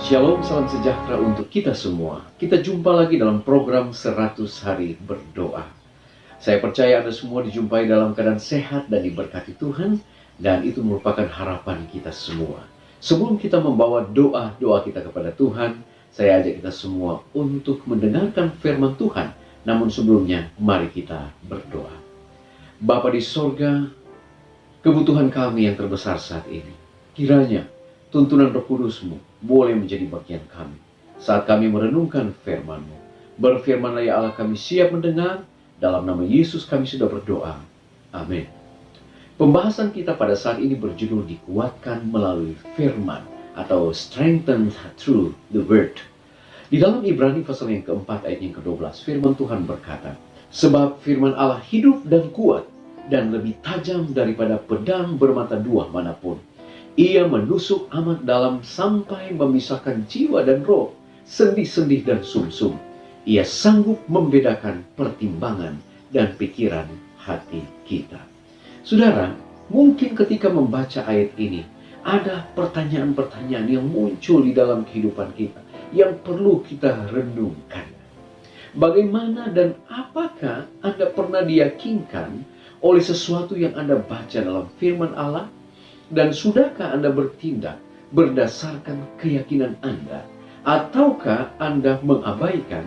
Shalom, salam sejahtera untuk kita semua. Kita jumpa lagi dalam program 100 hari berdoa. Saya percaya Anda semua dijumpai dalam keadaan sehat dan diberkati Tuhan, dan itu merupakan harapan kita semua. Sebelum kita membawa doa-doa kita kepada Tuhan, saya ajak kita semua untuk mendengarkan firman Tuhan. Namun sebelumnya, mari kita berdoa. Bapa di sorga, kebutuhan kami yang terbesar saat ini, kiranya tuntunan Roh Kudus-Mu boleh menjadi bagian kami saat kami merenungkan firman-Mu. Berfirmanlah ya Allah, kami siap mendengar. Dalam nama Yesus kami sudah berdoa. Amin. Pembahasan kita pada saat ini berjudul dikuatkan melalui firman atau strengthened through the word. Di dalam Ibrani pasal yang keempat ayat yang ke-12, firman Tuhan berkata, sebab firman Allah hidup dan kuat dan lebih tajam daripada pedang bermata dua manapun. Ia menusuk amat dalam sampai memisahkan jiwa dan roh, sendi-sendi dan sumsum. Ia sanggup membedakan pertimbangan dan pikiran hati kita. Saudara, mungkin ketika membaca ayat ini, ada pertanyaan-pertanyaan yang muncul di dalam kehidupan kita, yang perlu kita renungkan. Bagaimana dan apakah Anda pernah diyakinkan oleh sesuatu yang Anda baca dalam firman Allah? Dan sudahkah Anda bertindak berdasarkan keyakinan Anda? Ataukah Anda mengabaikan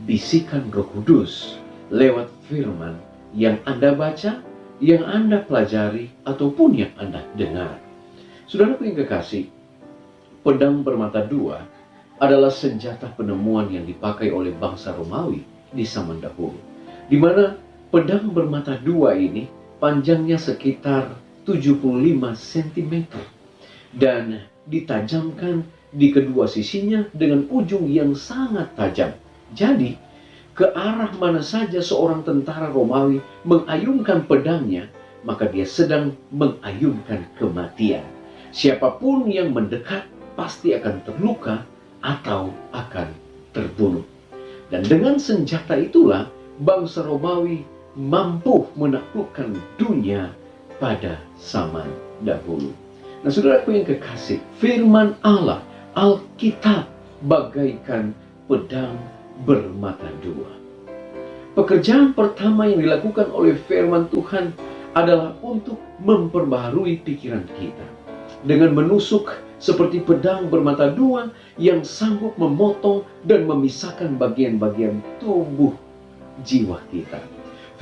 bisikan Roh Kudus lewat firman yang Anda baca, yang Anda pelajari, ataupun yang Anda dengar? Saudaraku yang kekasih, pedang bermata dua adalah senjata penemuan yang dipakai oleh bangsa Romawi di zaman dahulu, di mana pedang bermata dua ini panjangnya sekitar 75 cm dan ditajamkan di kedua sisinya dengan ujung yang sangat tajam. Jadi, ke arah mana saja seorang tentara Romawi mengayunkan pedangnya, maka dia sedang mengayunkan kematian. Siapapun yang mendekat pasti akan terluka atau akan terbunuh. Dan dengan senjata itulah bangsa Romawi mampu menaklukkan dunia pada zaman dahulu. Nah, saudaraku yang kekasih, firman Allah, Alkitab, bagaikan pedang bermata dua. Pekerjaan pertama yang dilakukan oleh firman Tuhan adalah untuk memperbaharui pikiran kita dengan menusuk seperti pedang bermata dua yang sanggup memotong dan memisahkan bagian-bagian tubuh jiwa kita.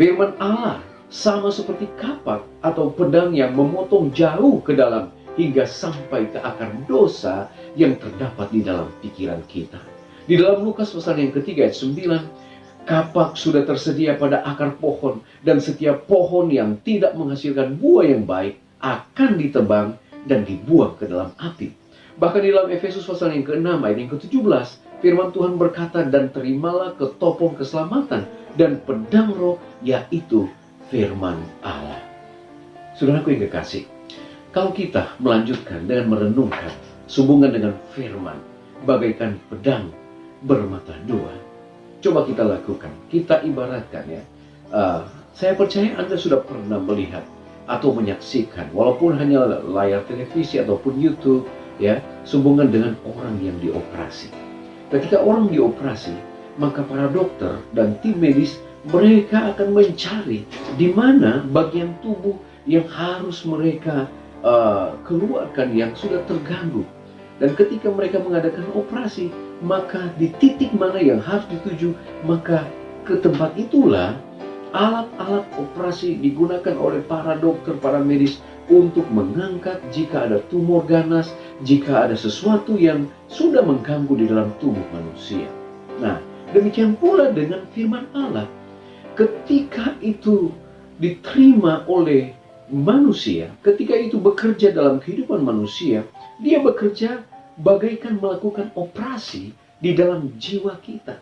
Firman Allah sama seperti kapak atau pedang yang memotong jauh ke dalam hingga sampai ke akar dosa yang terdapat di dalam pikiran kita. Di dalam Lukas pasal yang ketiga ayat 9, kapak sudah tersedia pada akar pohon, dan setiap pohon yang tidak menghasilkan buah yang baik akan ditebang dan dibuang ke dalam api. Bahkan di dalam Efesus pasal yang ke-6 ayat yang ke-17, firman Tuhan berkata, dan terimalah ketopong keselamatan dan pedang roh, yaitu firman Allah. Saudaraku yang kekasih, kalau kita melanjutkan dengan merenungkan sehubungan dengan firman bagaikan pedang bermata dua, coba kita lakukan, kita ibaratkan ya. Saya percaya Anda sudah pernah melihat atau menyaksikan, walaupun hanya layar televisi ataupun YouTube, ya, sehubungan dengan orang yang dioperasi. Ketika orang dioperasi, maka para dokter dan tim medis mereka akan mencari di mana bagian tubuh yang harus mereka keluarkan yang sudah terganggu. Dan ketika mereka mengadakan operasi, maka di titik mana yang harus dituju, maka ke tempat itulah alat-alat operasi digunakan oleh para dokter, para medis untuk mengangkat jika ada tumor ganas, jika ada sesuatu yang sudah mengganggu di dalam tubuh manusia. Nah, demikian pula dengan firman Allah. Ketika itu diterima oleh manusia, ketika itu bekerja dalam kehidupan manusia, dia bekerja bagaikan melakukan operasi di dalam jiwa kita.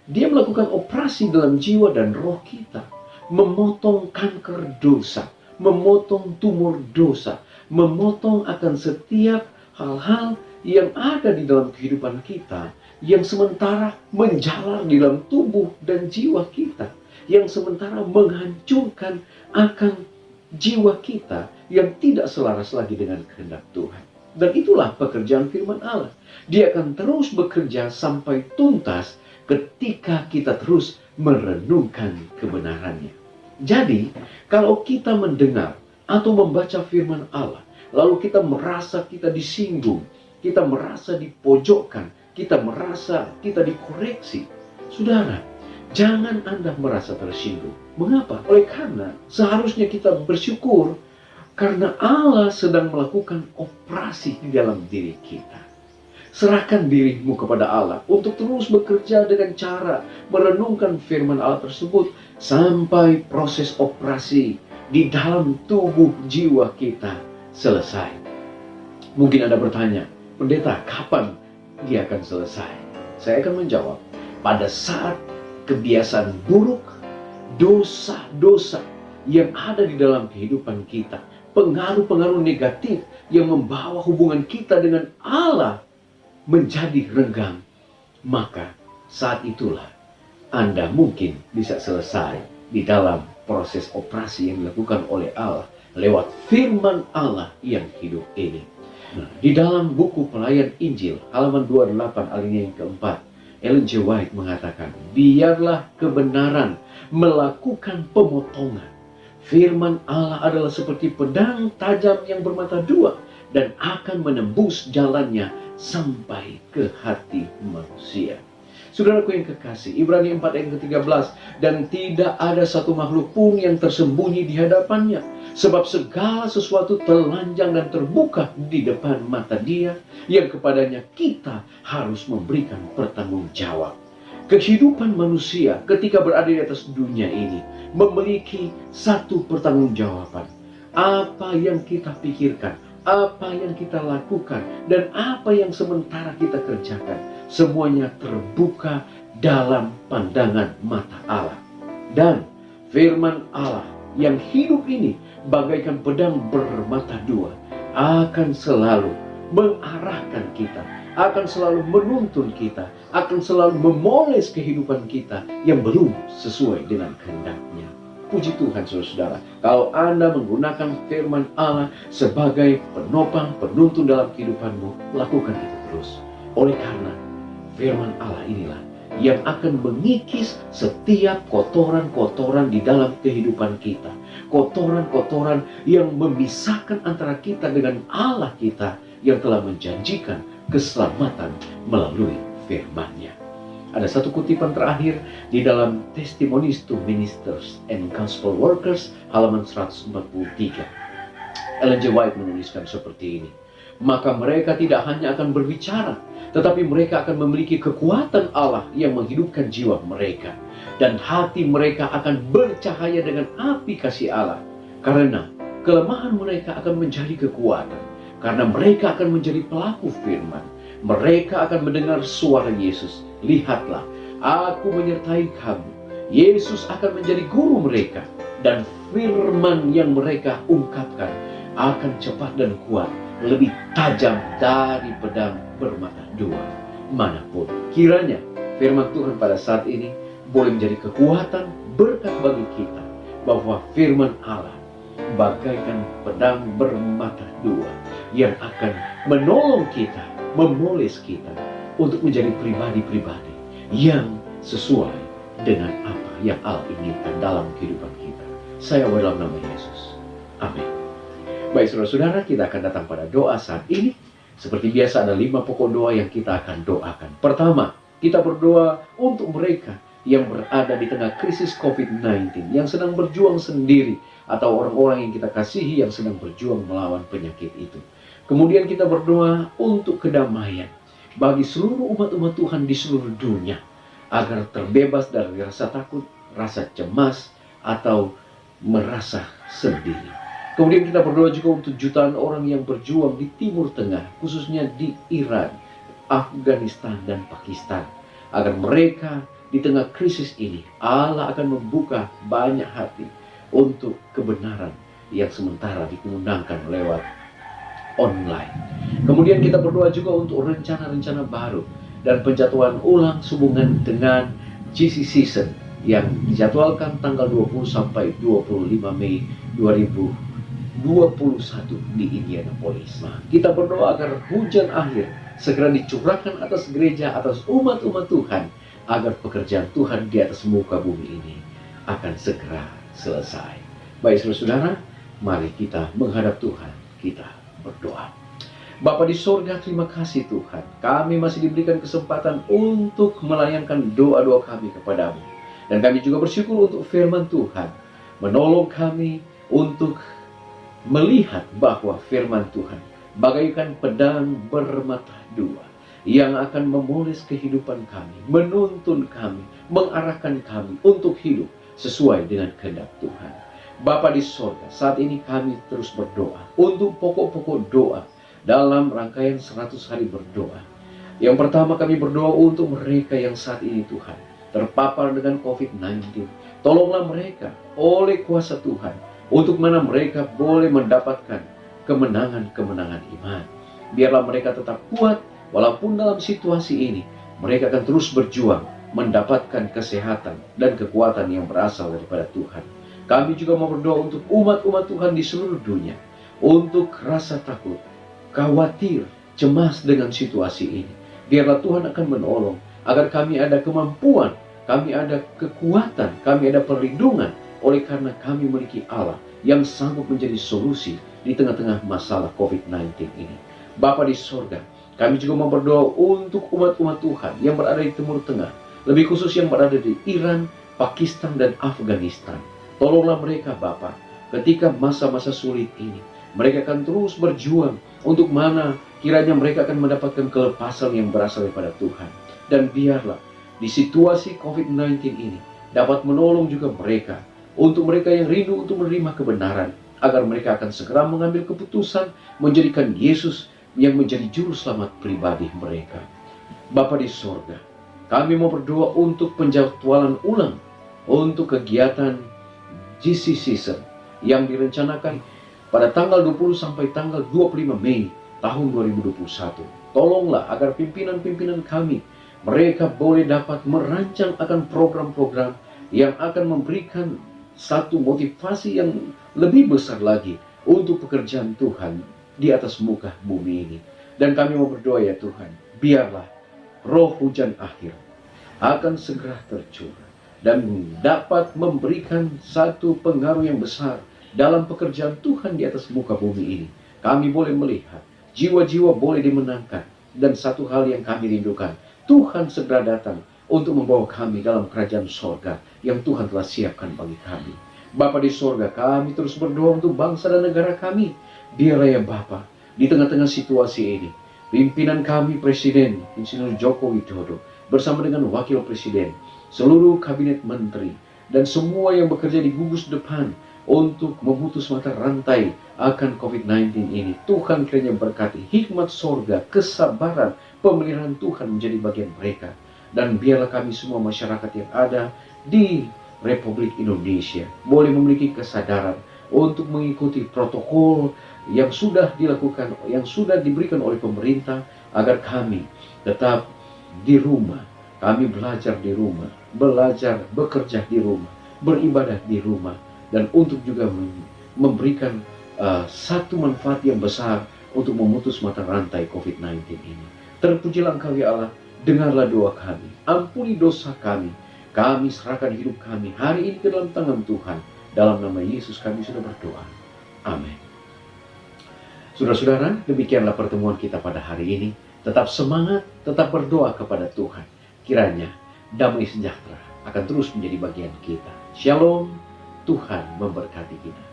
Dia melakukan operasi dalam jiwa dan roh kita, memotong kanker dosa, memotong tumor dosa, memotong akan setiap hal-hal yang ada di dalam kehidupan kita, yang sementara menjalar di dalam tubuh dan jiwa kita, yang sementara menghancurkan akan jiwa kita yang tidak selaras lagi dengan kehendak Tuhan. Dan itulah pekerjaan firman Allah. Dia akan terus bekerja sampai tuntas ketika kita terus merenungkan kebenarannya. Jadi, kalau kita mendengar atau membaca firman Allah, lalu kita merasa kita disinggung, kita merasa dipojokkan, kita merasa kita dikoreksi, saudara, jangan Anda merasa tersinggung. Mengapa? Oleh karena seharusnya kita bersyukur karena Allah sedang melakukan operasi di dalam diri kita. Serahkan dirimu kepada Allah untuk terus bekerja dengan cara merenungkan firman Allah tersebut sampai proses operasi di dalam tubuh jiwa kita selesai. Mungkin Anda bertanya, pendeta, kapan dia akan selesai? Saya akan menjawab, pada saat kebiasaan buruk, dosa-dosa yang ada di dalam kehidupan kita, pengaruh-pengaruh negatif yang membawa hubungan kita dengan Allah menjadi renggang, maka saat itulah Anda mungkin bisa selesai di dalam proses operasi yang dilakukan oleh Allah lewat firman Allah yang hidup ini. Nah, di dalam buku Pelayan Injil halaman 28 alinea yang keempat, Ellen G. White mengatakan, biarlah kebenaran melakukan pemotongan. Firman Allah adalah seperti pedang tajam yang bermata dua dan akan menembus jalannya sampai ke hati manusia. Saudaraku yang kekasih, Ibrani 4 ayat ke-13, dan tidak ada satu makhluk pun yang tersembunyi di hadapannya, sebab segala sesuatu telanjang dan terbuka di depan mata Dia, yang kepadanya kita harus memberikan pertanggungjawab. Kehidupan manusia ketika berada di atas dunia ini memiliki satu pertanggungjawaban. Apa yang kita pikirkan, apa yang kita lakukan, dan apa yang sementara kita kerjakan, semuanya terbuka dalam pandangan mata Allah. Dan firman Allah yang hidup ini bagaikan pedang bermata dua akan selalu mengarahkan kita, akan selalu menuntun kita, akan selalu memoles kehidupan kita yang belum sesuai dengan kehendaknya. Puji Tuhan saudara-saudara, kalau Anda menggunakan firman Allah sebagai penopang, penuntun dalam kehidupanmu, lakukan itu terus. Oleh karena firman Allah inilah yang akan mengikis setiap kotoran-kotoran di dalam kehidupan kita. Kotoran-kotoran yang memisahkan antara kita dengan Allah kita yang telah menjanjikan keselamatan melalui firman-Nya. Ada satu kutipan terakhir di dalam Testimonies to Ministers and Gospel Workers halaman 143. Ellen G. White menuliskan seperti ini. Maka mereka tidak hanya akan berbicara, tetapi mereka akan memiliki kekuatan Allah yang menghidupkan jiwa mereka. Dan hati mereka akan bercahaya dengan api kasih Allah. Karena kelemahan mereka akan menjadi kekuatan. Karena mereka akan menjadi pelaku firman. Mereka akan mendengar suara Yesus. Lihatlah, aku menyertai kamu. Yesus akan menjadi guru mereka. Dan firman yang mereka ungkapkan akan cepat dan kuat, lebih tajam dari pedang bermata dua. Manapun kiranya firman Tuhan pada saat ini boleh menjadi kekuatan, berkat bagi kita, bahwa firman Allah bagaikan pedang bermata dua yang akan menolong kita, memoles kita untuk menjadi pribadi-pribadi yang sesuai dengan apa yang Allah inginkan dalam kehidupan kita. Saya dalam nama Yesus. Amin. Baik saudara-saudara, kita akan datang pada doa saat ini. Seperti biasa ada 5 pokok doa yang kita akan doakan. Pertama, kita berdoa untuk mereka yang berada di tengah krisis COVID-19, yang sedang berjuang sendiri, atau orang-orang yang kita kasihi yang sedang berjuang melawan penyakit itu. Kemudian kita berdoa untuk kedamaian bagi seluruh umat-umat Tuhan di seluruh dunia, agar terbebas dari rasa takut, rasa cemas, atau merasa sendiri. Kemudian kita berdoa juga untuk jutaan orang yang berjuang di Timur Tengah, khususnya di Iran, Afghanistan, dan Pakistan, agar mereka di tengah krisis ini Allah akan membuka banyak hati untuk kebenaran yang sementara diundangkan lewat online. Kemudian kita berdoa juga untuk rencana-rencana baru dan penjadwalan ulang sehubungan dengan GC Season yang dijadwalkan tanggal 20 sampai 25 Mei 2020 21 di Indianapolis. Nah, kita berdoa agar hujan akhir segera dicurahkan atas gereja, atas umat-umat Tuhan, agar pekerjaan Tuhan di atas muka bumi ini akan segera selesai. Baik saudara-saudara, mari kita menghadap Tuhan, kita berdoa. Bapa di sorga, terima kasih Tuhan. Kami masih diberikan kesempatan untuk melayangkan doa-doa kami kepadamu. Dan kami juga bersyukur untuk firman Tuhan menolong kami untuk melihat bahwa firman Tuhan bagaikan pedang bermata dua yang akan memoles kehidupan kami, menuntun kami, mengarahkan kami untuk hidup sesuai dengan kehendak Tuhan. Bapa di sorga, saat ini kami terus berdoa untuk pokok-pokok doa dalam rangkaian 100 hari berdoa. Yang pertama, kami berdoa untuk mereka yang saat ini Tuhan terpapar dengan COVID-19. Tolonglah mereka oleh kuasa Tuhan, untuk mana mereka boleh mendapatkan kemenangan-kemenangan iman. Biarlah mereka tetap kuat, walaupun dalam situasi ini mereka akan terus berjuang mendapatkan kesehatan dan kekuatan yang berasal daripada Tuhan. Kami juga mau berdoa untuk umat-umat Tuhan di seluruh dunia, untuk rasa takut, khawatir, cemas dengan situasi ini. Biarlah Tuhan akan menolong, agar kami ada kemampuan, kami ada kekuatan, kami ada perlindungan, oleh karena kami memiliki Allah yang sanggup menjadi solusi di tengah-tengah masalah COVID-19 ini. Bapa di sorga, kami juga mau berdoa untuk umat-umat Tuhan yang berada di Timur Tengah, lebih khusus yang berada di Iran, Pakistan, dan Afghanistan. Tolonglah mereka Bapa, ketika masa-masa sulit ini. Mereka akan terus berjuang untuk mana kiranya mereka akan mendapatkan kelepasan yang berasal daripada Tuhan. Dan biarlah di situasi COVID-19 ini dapat menolong juga mereka, untuk mereka yang rindu untuk menerima kebenaran, agar mereka akan segera mengambil keputusan menjadikan Yesus yang menjadi juru selamat pribadi mereka. Bapa di sorga, kami mau berdoa untuk penjadwalan ulang untuk kegiatan GC Season yang direncanakan pada tanggal 20 sampai tanggal 25 Mei tahun 2021. Tolonglah agar pimpinan-pimpinan kami, mereka boleh dapat merancang akan program-program yang akan memberikan satu motivasi yang lebih besar lagi untuk pekerjaan Tuhan di atas muka bumi ini. Dan kami mau berdoa ya Tuhan, biarlah roh hujan akhir akan segera tercurah dan dapat memberikan satu pengaruh yang besar dalam pekerjaan Tuhan di atas muka bumi ini. Kami boleh melihat jiwa-jiwa boleh dimenangkan, dan satu hal yang kami rindukan, Tuhan segera datang untuk membawa kami dalam kerajaan sorga yang Tuhan telah siapkan bagi kami. Bapa di sorga, kami terus berdoa untuk bangsa dan negara kami. Biarlah ya Bapa, di tengah-tengah situasi ini, pimpinan kami Presiden Insinyur Joko Widodo bersama dengan Wakil Presiden, seluruh kabinet menteri, dan semua yang bekerja di gugus depan untuk memutus mata rantai akan COVID-19 ini. Tuhan kiranya berkati hikmat sorga, kesabaran, pemeliharaan Tuhan menjadi bagian mereka. Dan biarlah kami semua masyarakat yang ada di Republik Indonesia boleh memiliki kesadaran untuk mengikuti protokol yang sudah dilakukan, yang sudah diberikan oleh pemerintah, agar kami tetap di rumah, kami belajar di rumah, belajar, bekerja di rumah, beribadah di rumah, dan untuk juga memberikan satu manfaat yang besar untuk memutus mata rantai COVID-19 ini. Terpujilah Engkau ya Allah, dengarlah doa kami, ampuni dosa kami, kami serahkan hidup kami hari ini ke dalam tangan Tuhan. Dalam nama Yesus kami sudah berdoa. Amin. Saudara-saudara, demikianlah pertemuan kita pada hari ini. Tetap semangat, tetap berdoa kepada Tuhan. Kiranya damai sejahtera akan terus menjadi bagian kita. Shalom, Tuhan memberkati kita.